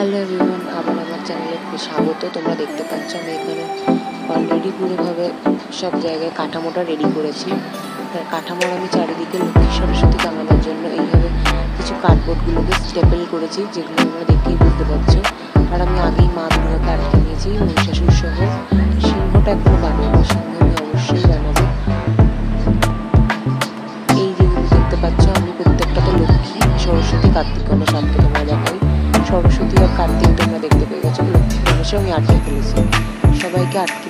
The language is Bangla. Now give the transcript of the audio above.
হ্যালো এভরিওয়ান, আবার আমার চ্যানেলে স্বাগত। তোমরা দেখতে পাচ্ছ আমি এখানে অলরেডি পুরোভাবে সব জায়গায় কাঠামোটা রেডি করেছি। তার কাঠামোর আমি চারিদিকে লক্ষ্মী সরস্বতী টাঙানোর জন্য এইভাবে কিছু কার্ডবোর্ডগুলোকে স্টেপল করেছি, যেগুলো তোমরা দেখেই বুঝতে পারছো। আর আমি আগেই মা দুর্গাকে আটকে নিয়েছি মহিষাসুর সহ। সিংহটা এখনো বানাবো, সিংহ আমি অবশ্যই বানাবো। এই যেগুলো দেখতে পাচ্ছ আমি প্রত্যেকটাতে লক্ষ্মী, সরস্বতী, কার্তিক গণেশকে তোমরা দেখাই। সরস্বতী আর কার্তিক তোমরা দেখতে পেয়ে গেছো, লক্ষ্মী গণেশও আমি আটকে ফেলেছি। সবাইকে আটকে